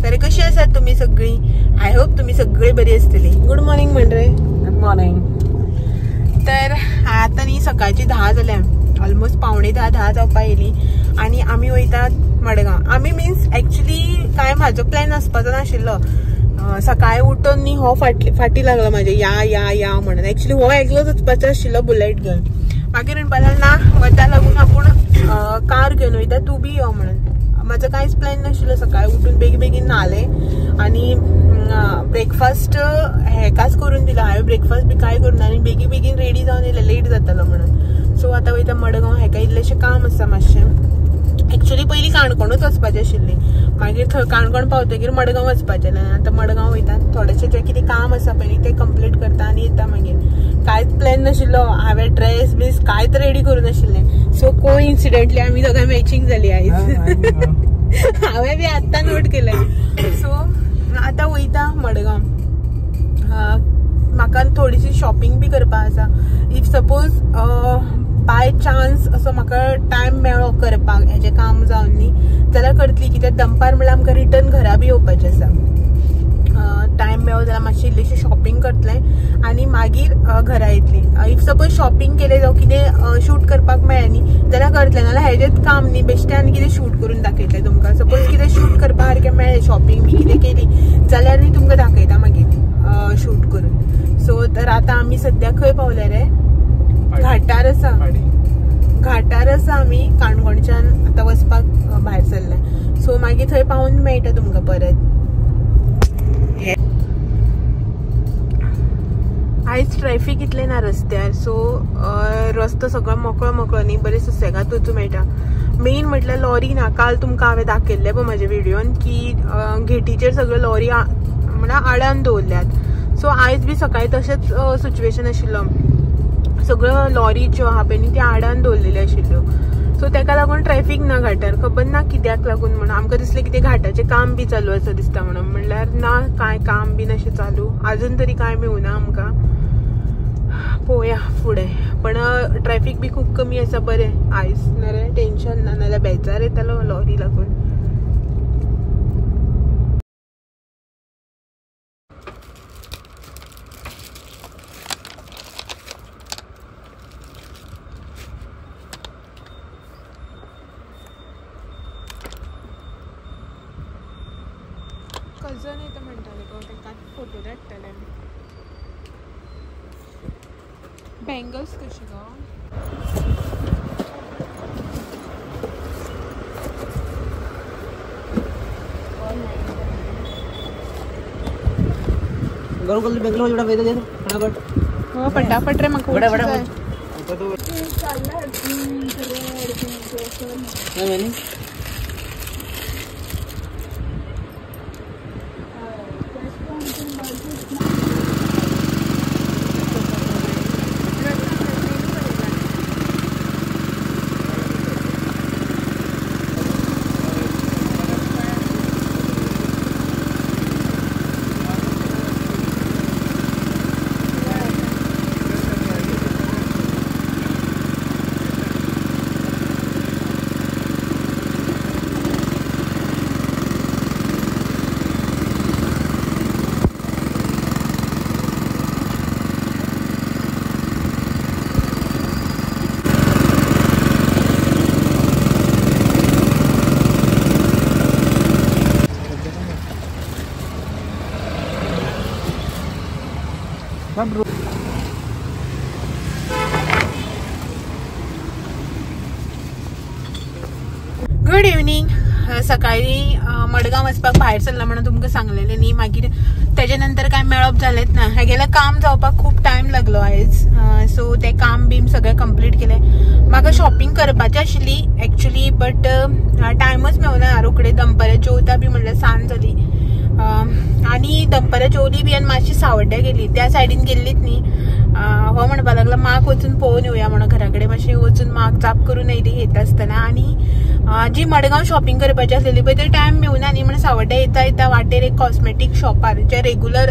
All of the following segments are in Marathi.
तर कशी आसात तुम्ही सगळी? आय होप तुम्ही सगळे बरी असतली. गुड मॉर्निंग म्हणरे. Good morning. तर आता न्ही सकाळची 10 जाल्या, ऑलमोस्ट 9:45 जावपा येयली आणि आम्ही वयतात मडगांव. आम्ही मिन्स एक्चुअली काय म्हाजो प्लॅन आसपाचो नाशिल्लो. सकाळी उठून न्ही हो फाटी लागलो म्हाजे या या या म्हणून. एक्चुअली हो एकलोच वचपाचो आशिल्लो बुलेट घेवन. मागीर म्हणपा लागलो ना वता लागून आपूण कार घेवन वयता, तू बी यो म्हणून. माझं कांयच प्लॅन नाशिल्लो. सकाळी उठून बेगीन न्हाले आणि ब्रेकफास्ट हेकाच करून दिला. हांवें ब्रेकफास्ट बी काय करून आनी बेगीन रेडी जावन येयलें, लेट जातालो म्हणून. सो आतां वयता मडगांव. हेका इल्लेशें काम आसा मातशें. एक्चुअली पयलीं काणकोणूच वचपाचें आशिल्ली, मागीर थंय काणकोण पावतकीर मडगांव वचपाचें. आतां मडगांव वयता, थोडेशें जें कितें काम आसा पयलीं तें कंप्लीट करता आनी येता मागीर. कांयच प्लॅन नाशिल्लो. हांवें ड्रेस बीस कांयच रेडी करून नाशिल्लें. सो को इन्सिडेंटली आमी दोगांय मॅचिंग जाली आयज. हांवें बी आत्तां नोट केलें. सो आतां वयता मडगांव. म्हाका थोडीशी शॉपिंग बी करपा आसा. इफ सपोज बाय चान्स असो म्हाका टायम मेळ्ळो करपाक हेजें काम जावन न्ही जाल्यार करतली, कित्याक दनपार म्हणल्यार आमकां रिटर्न घरा बी येवपाचें आसा. टायम मेळ्ळो जाल्यार मातशी इल्लीशी शॉपिंग करतलें आनी मागीर घरा येतली. इफ सपोज शॉपिंग केलें जावं कितें शूट करपाक मेळ्ळें न्ही जाल्यार करतलें, नाल्यार हेजेंच काम न्ही बेश्टें आनी कितें शूट करून दाखयतलें तुमकां. सपोज कितें शूट करपा सारकें मेळ्ळें, शॉपिंग बी कितें केली जाल्यार न्ही तुमकां दाखयता मागीर शूट करून. सो तर आतां आमी सद्या खंय पावले रे? घाटार आसा. घाटार आसा आमी काणकोणच्यान आतां वचपाक भायर सरले. सो मागीर थंय पावून मेळटा तुमकां परत. आयज ट्रॅफिक इतलें ना रस्त्यार. सो रस्तो सगळो मोकळो न्ही, बरें सुसेगाद वचूं मेळटा. मेन म्हटल्यार लॉरी ना. काल तुमकां हांवें दाखयल्लें पळय म्हाज्या व्हिडिओन की गेटीचेर सगळ्यो लॉरी म्हळ्यार आडान दवरल्यात. सो आयज बी सकाळी तशेंच सिच्युएशन आशिल्लो. सगळ्यो लॉरी ज्यो आहा पळय न्ही त्यो आडान दवरलेल्यो आशिल्ल्यो. सो तेका लागून ट्रॅफिक ना घाटार. खबर ना कित्याक लागून म्हणून. आमकां दिसलें कितें घाटाचें काम बी चालू आसा दिसता म्हणून. म्हणल्यार ना, कांय काम बी अशें चालू आजून तरी कांय मेळुना आमकां. पळोवया फुडें. पण ट्रॅफिक बी खूब कमी आसा. बरें आयज नाल्यार टेन्शन ना, नाल्यार बेजार येतालो लॉरी लागून. कजन येता म्हणटाले गो, ताका फोटो धाडटले. बँगल्स कशी गो? गरम कलर बेंगलो जोड़ा वेदा दे फटाफट. हो फटाफट रे म्हाका बड़ा बड़ा मैंने गुड इवनिंग. सकाळी मडगांव वचपाक भायर सरला म्हणून तुमकां सांगलेलें न्ही. मागीर तेजे नंतर काय मेळप जालेंच ना. हेगेलें काम जावपाक खूब टायम लागलो आयज. सो तें काम बीम सगळें कंप्लीट केलें. म्हाका शॉपिंग करपाची आशिल्ली एक्चुअली, बट टायमच मेळना. रोखडे दनपारां जेवता बी म्हणल्यार सांज जाली आनी दनपारां जेवली बी आनी मातशी सावड्ड्या गेली. त्या सायडीन गेल्लीच न्ही. हो म्हणपा लागलो लागला माक वचून पळोवन येवया म्हणून घराकडे मातशें वचून माक जाप करून येयली येता आसतना. आणि जी मडगांव शॉपिंग करपाची आसलेली पळय ते टायम मेळुना न्ही म्हणून सावड्ड्या येता वाटेर एक कॉस्मेटीक शॉपार जे रेग्युलर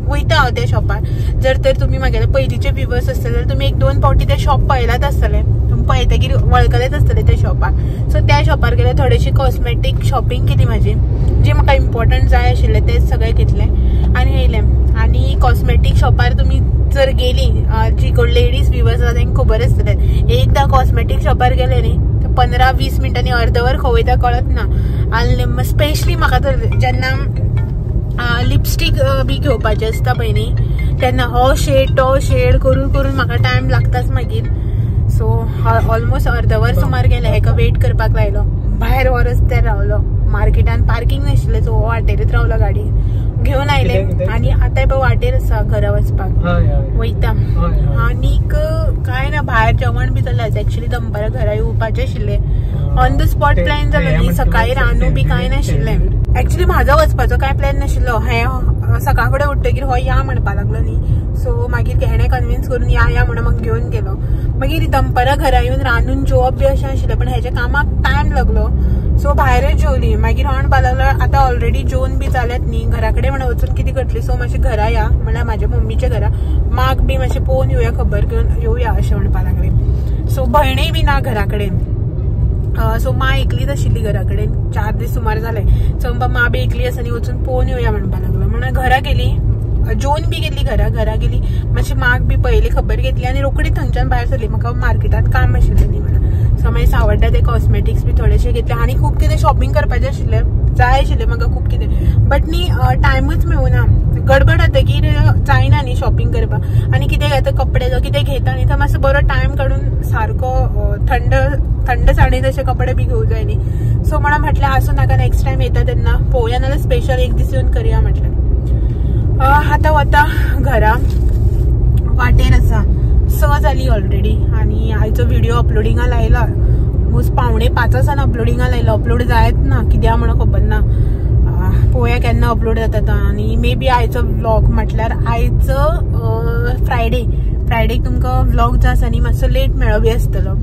वयता हांव त्या शॉपार. जर तर तुमी म्हागेले पयलींचे व्ह्युअर्स आसतले जाल्यार तुमी 1-2 फावटी ते शॉप पळयलात आसतले, तुमी पळयतकीर वळखलेच आसतले त्या शॉपार. सो त्या शॉपार गेले, थोडीशी कॉस्मेटीक शॉपिंग केली म्हाजी, जे म्हाका इम्पॉर्टंट जाय आशिल्ले तेच सगळे घेतले आनी येयले. आणि कॉस्मेटीक शॉपार तुमी जर गेली, जी कोण लेडीज व्ह्युअर्स आसा तांकां खबर आसतले, एकदां कॉस्मेटीक शॉपार गेले न्ही 15-20 मिनटांनी अर्दवर खंय वयता कळत ना. आनी स्पेशली म्हाका तर जेन्ना लिपस्टीक बी घेवपाचें आसता पळय न्ही तेन्ना हो शेड तो शेड करून करून म्हाका टायम लागताच मागीर. सो ऑलमोस्ट अर्दवर सुमार गेले, हेका वेट करपाक लायलो, भायर हो रस्त्यार रावलो, मार्केटान पार्किंग नाशिल्लें सो हो वाटेरच रावलो गाडी घेऊन आयले. आणि आता पळय वाटेर आसा घरा वचपाक वयता. आनीक काय ना भायर जेवण बी जालें, एक्चुअली दनपारां घरा येवपाचें आशिल्लें, ऑन द स्पॉट प्लॅन जालो न्ही, सकाळी रांदूं बी कांय नाशिल्लें. एक्चुअली म्हाजो वचपाचो काय प्लॅन नाशिल्लो, हे सकाळ फुडें उठ्ठकीर हो या म्हणपा लागलो न्ही, सो मागीर हेणें कन्विन्स करून या म्हणून म्हाका घेवन गेलो. मागीर दनपारां घरा येवन रांदून जेवप बी अशें आशिल्लें, पण हेच्या कामाक टायम लागलो सो भायरच जेवली. मागीर हांव म्हणपा लागलो आतां ऑलरेडी जेवन बी जाल्यात न्ही, घरा कडेन म्हणून वचून कितें करतली, सो मातशें घरा या म्हळ्यार म्हाज्या मम्मीच्या घरा माक बी मातशें पळोवन येवया, खबर घेवन येवया अशें म्हणपा लागले. सो भयणूय बी ना घरा कडेन, सो मा एकलीच आशिल्ली घरा कडेन, 4 दीस सुमार जाले. सो मा बी एकली आसा न्ही, वचून पळोवन येवया म्हणपा लागलो म्हणून घरा गेली, जेवन बी गेली घरा गेली, मातशी माक बी पयली खबर घेतली आनी रोखडी थंयच्यान भायर सरली. म्हाका मार्केटांत काम आशिल्लें न्ही म्हणून, सो मागीर सावड्ड्या ते कॉस्मेटिक्स बी थोडेशे घेतले आनी खूब कितें शॉपिंग करपाचें आशिल्लें, जाय आशिल्लें म्हाका खूब कितें, बट न्ही टायमूच मेळुना, गडबड जातकीर जायना न्ही शॉपिंग करपाक. आनी कितें घेता कपडे जो कितें घेता न्ही तो मातसो बरो टायम काडून सारको थंड साडीन तशे कपडे बी घेवूं जाय न्ही. सो म्हणून म्हटलें आसूं नाका, नेक्स्ट टायम येता तेन्ना पळोवया, नाल्यार स्पेशल एक दीस येवन करया म्हटलें. आतां वता घरा, वाटेर आसा, 6 जाली ऑलरेडी आनी आयचो व्हिडिओ अपलोडिंगा लायला, मोस्ट 4:45 सावन अपलोडिंगा लायलो. अपलोड जायत ना कित्याक म्हणून खबर ना, पळोवया केन्ना अपलोड जाता तो. आनी मे बी आयचो व्लॉग म्हटल्यार आयचो फ्रायडेक तुमकां व्लॉग जो आसा न्ही मातसो लेट मेळ्ळो बी आसतलो,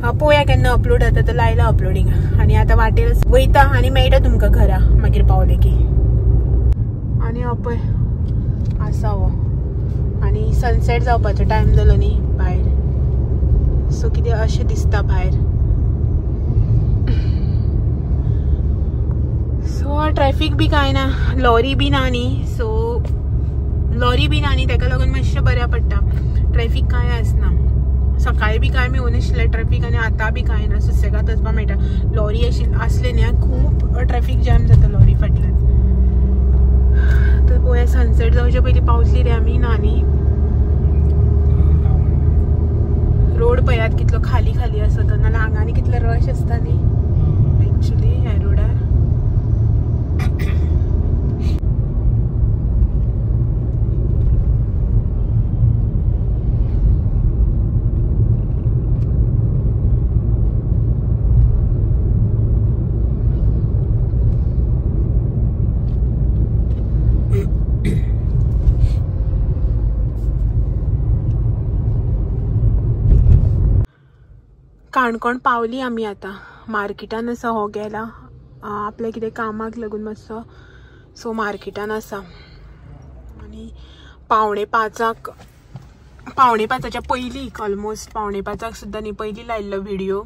पळोवया केन्ना अपलोड जाता तो, लायला अपलोडिंग. आनी आतां वाटेर वयता आनी मेळटा तुमकां घरा मागीर पावले की. आनी हो पळय आसा हो, आनी सनसेट जावपाचो टायम जालो न्ही भायर, सो कितें अशें दिसता भायर. सो ट्रॅफिक बी कांय ना, लॉरी बी ना न्ही, सो लॉरी बी ना न्ही ताका लागून मातशें बऱ्या पडटा, ट्रॅफिक कांय आसना. सकाळी बी कांय मेळूं नाशिल्लें ट्रॅफिक आनी आतां बी कांय ना, सुसेगाद वचपाक मेळटा. लॉरी आसले न्ही खूब ट्रॅफिक जॅम जाता लॉरी फाटल्यान. तर पळोवया सनसेट जावचे पयलीं पावतली रे आमी ना न्ही. रोड पळयात कितलो खाली आसा तो, नाल्यार हांगांनी कितलो रश आसता न्ही एक्चुअली ह्या रोडार. काणकोण पावली आमी आतां, मार्केटान आसा हो गेला आपल्या कितें कामाक लागून मातसो, सो मार्केटान आसा. आनी 4:45च्या पयलीं ऑलमोस्ट 4:45 सुद्दां न्ही पयलीं लायल्लो व्हिडिओ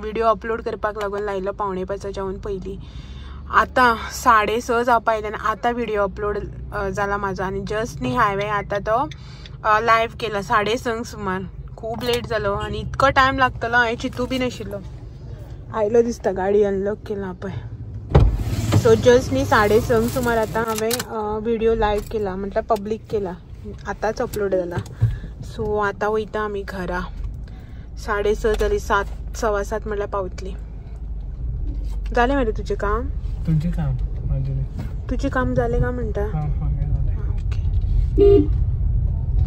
व्हिडिओ अपलोड करपाक लागून लायल्लो 4:45च्याहून पयलीं. आतां 6:30 जावपा आयले आनी आतां व्हिडिओ अपलोड जाला म्हाजो. आनी जस्ट न्ही हायवे आतां तो लायव्ह केला 6:30 सुमार. खूब लेट जालो आनी इतको टायम लागतलो हांवें चिंतू बी नाशिल्लो. आयलो दिसता गाडी अनलॉक केला पळय. सो जस्ट न्ही 6:30 सुमार आतां हांवें व्हिडिओ लायव्ह केला म्हटल्यार पब्लीक केला, आतांच अपलोड जाला. सो आतां वयता आमी घरा. 6:30 जाली, 7:15 म्हटल्यार पावतली. जालें मरे तुजें काम? तुजें काम जालें का म्हणटा? ओके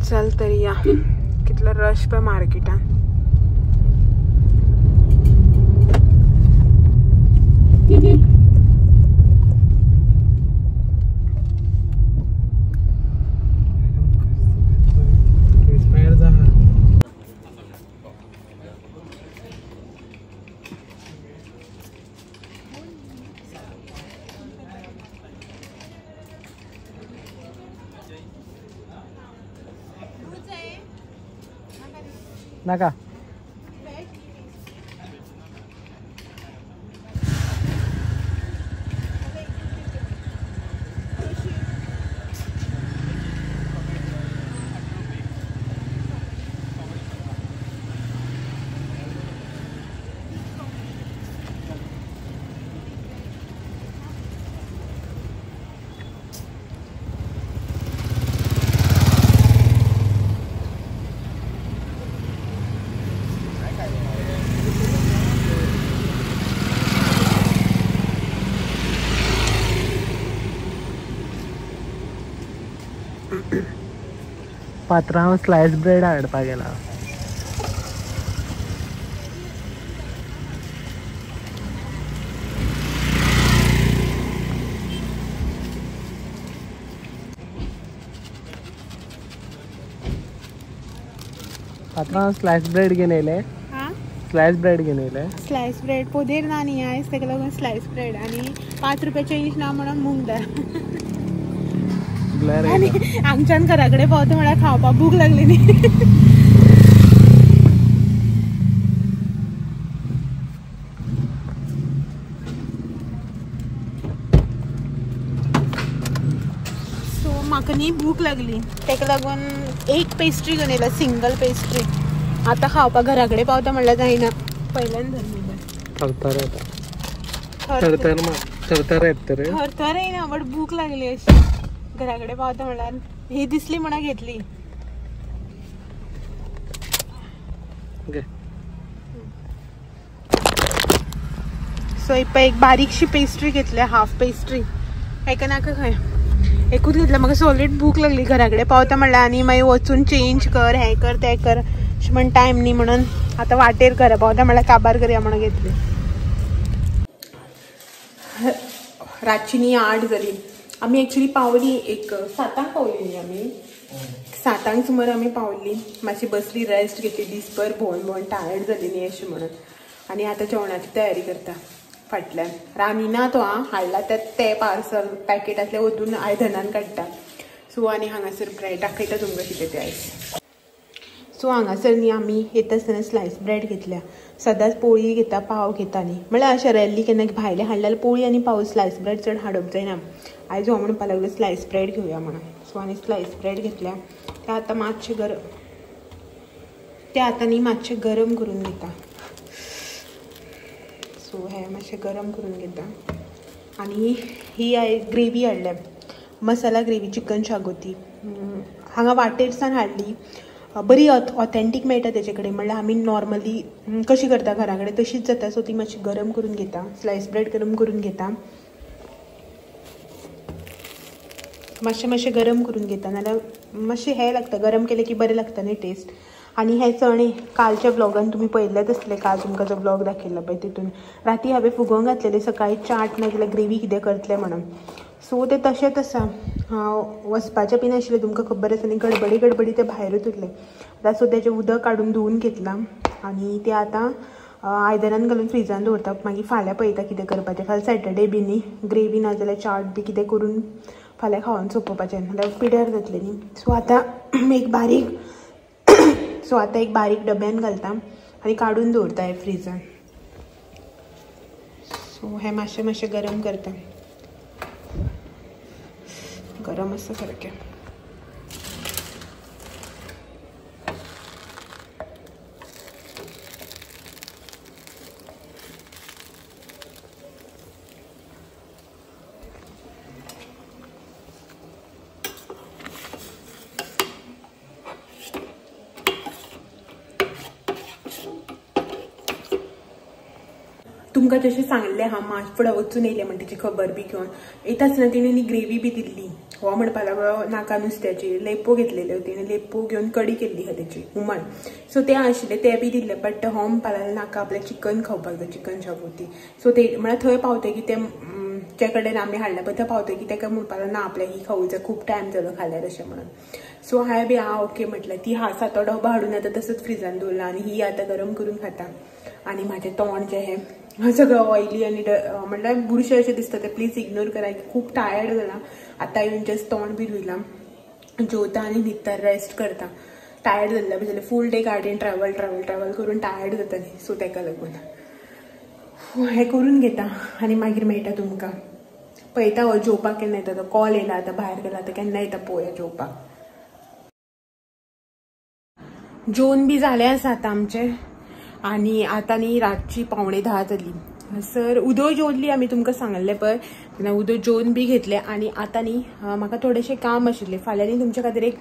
चल तरी या. कितलो रश पळय मार्केटान. नाका पात्र हांव स्लायस ब्रेड हाडपा गेला. पात्र स्लायस ब्रेड घेवन येयले. स्लायस ब्रेड घेवन येयले. स्लायस ब्रेड पोदेर ना न्ही आयज तेका लागून स्लायस ब्रेड आनी 5 रुपयाचे इंच ना म्हणून मूग दाळ. आणि आमच्यान घराकडे पावता म्हळ्यार खावपाक भूक लागली न्ही. सो म्हाका न्ही भूक लागली तेका लागून एक पेस्ट्री घेवन येयला, सिंगल पेस्ट्री. आता खावपाक घराकडे पावता म्हणल्यार जायना. पहिल्यान थरथर येना बट भूक लागली अशी. घराकडे पावता म्हणल्यार ही दिसली म्हणून घेतली. सो एक बारीकशी पेस्ट्री घेतल्या, हाफ पेस्ट्री. हेका नाका खंय एकूच घेतलं. म्हाका सॉलिड भूक लागली घराकडे पावता म्हणल्यार. आनी मागीर वचून चेंज कर, हें कर तें कर म्हण टायम न्ही म्हणून आता वाटेर घरा पावता म्हणल्यार काबार करया म्हणून घेतली. रातची न्ही 8 जाली. आमी एक्चुली पावली एक 7 पावली न्ही. आमी 7 सुमार आमी पावली. मातशी बसली, रेस्ट घेतली. दिसभर भोंवन टायर्ड जाली न्ही अशें म्हणून. आनी आतां जेवणाची तयारी करता फाटल्यान. रांदिना तो हाडला ते पार्सल पॅकेटांतले ओतून आयदनान काडटा. सो आनी हांगासर ब्रेड दाखयता तुमकां कितें तें आयज. सो हांगासर न्ही आमी येता आसतना स्लायस ब्रेड घेतल्या. सदांच पोळी घेता, पाव घेता न्ही. म्हळ्यार अशें रॅरली केन्ना भायले हाडल्यार पोळी आनी पाव, स्लायस ब्रेड चड हाडप जायना. आयज हो म्हणपाक लागलो स्लायस ब्रेड घेवया म्हणून. सो आनी स्लायस ब्रेड घेतल्या. ते आतां मातशें न्ही मातशें गरम करून घेता. सो हे मातशें गरम करून घेता. आनी ही ग्रेवी हाडल्या, मसाला ग्रेवी, चिकन शागोती. हांगा वाटेरसान हाडली. बरी ऑथेंटीक मेळटा तेजे कडेन. म्हणल्यार आमी नॉर्मली कशी करता घरा कडेन तशीच जाता. सो ती मातशी गरम करून घेता. स्लायस ब्रेड गरम करून घेता. मातशें गरम करून घेता. नाल्यार मातशें हें लागता, गरम केलें की बरें लागता न्ही टेस्ट. आनी हे चणे कालच्या ब्लॉगान तुमी पळयल्लेच आसले. काल तुमकां जो ब्लॉग दाखयल्लो पळय तितून राती हांवें फुगोवंक घातलेले सकाळी चाट नाजाल्यार ग्रेवी कितें करतलें म्हणून. सो ते तशेंच आसा. हांव वचपाचें बीन आशिल्लें तुमकां खबर आसा न्ही. गडबडी ते भायरूच उरले. आतां सो तेजें उदक काडून धुवून घेतलां. आनी ते आतां आयदनान घालून फ्रिजान दवरता. मागीर फाल्यां पळयता कितें करपाचें. फाल्यां सॅटर्डे बी न्ही. ग्रेवी नाजाल्यार चाट बी कितें करून फाल्यां खावन सोंपोवपाचें, नाल्यार पिड्यार जातलें न्ही. सो आतां एक बारीक डब्यान घालता आनी काडून दवरता हे फ्रिजान. सो हे मातशें गरम करता. गरम आसा सारकें. तुमकां जशें सांगलें हांव मार्च फुडें वचून येयलें म्हणटा तेची खबर बी घेवन. येता आसतना तिणें न्ही ग्रेवी बी दिल्ली. हो म्हणपाक लागलो नाका नुस्त्याची. लेपो घेतलेल्यो तिणें. लेपो घेवन कडी केल्ली हा तेची हुमण. सो तें आशिल्लें तें बी दिल्लें. बट हो म्हणपाक लागलो नाका आपल्याक चिकन खावपाक जाय, चिकन शागोती. सो ते म्हळ्यार थंय पावतकीर ते जे कडेन आमी हाडल्या पळय थंय पावतकीर तेका म्हणपाक लागलो ना आपल्याक ही खावूंक जाय, खूब टायम जालो खाल्यार अशें म्हणून. सो हांवें बी ओके म्हटलें. ती तो डबो हाडून आतां तसोच फ्रिजान दवरला आनी ही आतां गरम करून खाता. आनी म्हाजें तोंड जें हें सगळं ऑयली आनी म्हणल्यार बुरशें अशें दिसता. ते प्लीज इग्नोर करा. खूब टायर्ड जाला. आतां येवन जस्ट तोंड बी धुयलां, जेवता आनी न्हिदता, रेस्ट करता. टायर्ड जाल्ले म्हणजे फूल डे गाडयेन ट्रॅव्हल करून टायर्ड जाताली सो ताका लागून हे करून घेता आनी मागीर मेळटा तुमकां पळयता हो जेवपाक केन्ना येता तो कॉल येयला आतां भायर गेला आतां केन्ना येता पळोवया जेवपाक जेवण बी जालें आसा आतां आमचें आनी आतां न्ही रातची 9:45 जाली सर उदो जेवल्ली आमी तुमकां सांगल्लें पळय उदो जेवन बी घेतलें आनी आतां न्ही म्हाका थोडेशें काम आशिल्लें फाल्यां न्ही तुमच्या खातीर एक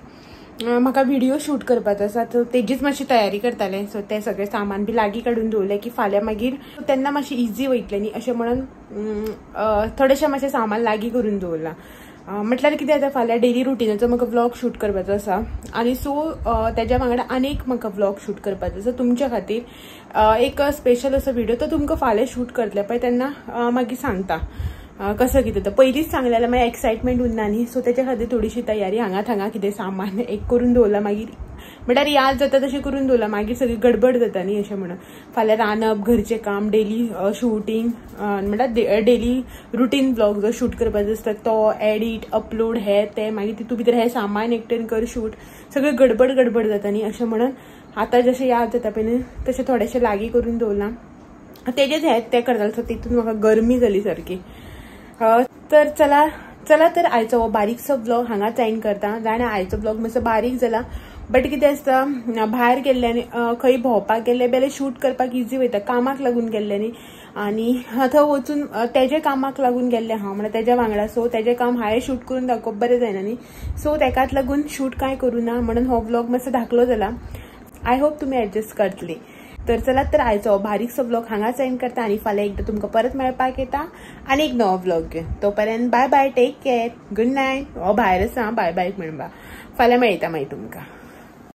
म्हाका व्हिडिओ शूट करपाचो आसा सो तेजीच मातशी तयारी करतालें सो तें सगळें सामान बी लागीं काडून दवरलें की फाल्यां मागीर तेन्ना मातशी इजी वयतलें न्ही अशें म्हणून थोडेशें मातशें सामान लागीं करून दवरलां म्हटल्यार कितें जाता फाल्यां डेली रुटीनाचो म्हाका व्लॉग शूट करपाचो आसा आनी सो तेज्या वांगडा आनीक म्हाका व्लॉग शूट करपाचो आसा तुमच्या खातीर एक स्पेशल असो व्हिडिओ तो तुमकां फाल्यां शूट करतले पळय तेन्ना मागीर सांगता कसं कितें तर पयलींच सांगलें जाल्यार मागीर एक्सायटमेंट उरना न्ही सो तेच्या खातीर थोडीशी तयारी हांगा थांगा कितें सामान एक करून दवरला मागीर म्हटल्यार याद जाता तशें करून दवरला मागीर सगळी गडबड जाता न्ही अशें म्हणून फाल्यां रांदप घरचें काम डेली शूटिंग म्हटल्यार डेली रुटीन ब्लॉग जो शूट करपाचो आसता तो एडिट अपलोड हे ते मागीर तितून भितर हे सामान एकटेन कर शूट सगळें गडबड जाता न्ही अशें म्हणून आतां जशें याद जाता पळय न्ही तशें थोडेशें लागीं करून दवरलां तेजेच हे ते करताले सो तितून म्हाका गरमी जाली सारकी तर चला तर आयचो हो बारीकसो ब्लॉग हांगाच एंड करता जाणा आयचो ब्लॉग मातसो बारीक जाला बट कितें आसता भायर गेल्ल्यानी खंय भोंवपाक गेल्ले बेले शूट करपाक इजी वयता कामाक लागून गेल्ले न्ही आनी थंय वचून तेजे कामाक लागून गेल्ले हांव म्हळ्यार तेज्या वांगडा सो तेजें काम हांवें शूट करून दाखोवप बरें जायना न्ही सो तेकाच लागून शूट कांय करूं ना म्हणून हो ब्लॉग मातसो धाकलो जाला आय होप तुमी एडजस्ट करतली तर चला तर आयचो बारीकसो ब्लॉग हांगाच एंड करता आनी फाल्यां एकदां तुमकां परत मेळपाक येता आनी एक नवो ब्लॉग घेवन तोपर्यंत bye bye take care good night हो भायर आसा बाय बाय म्हणपा फाल्यां मेळटा मागीर तुमकां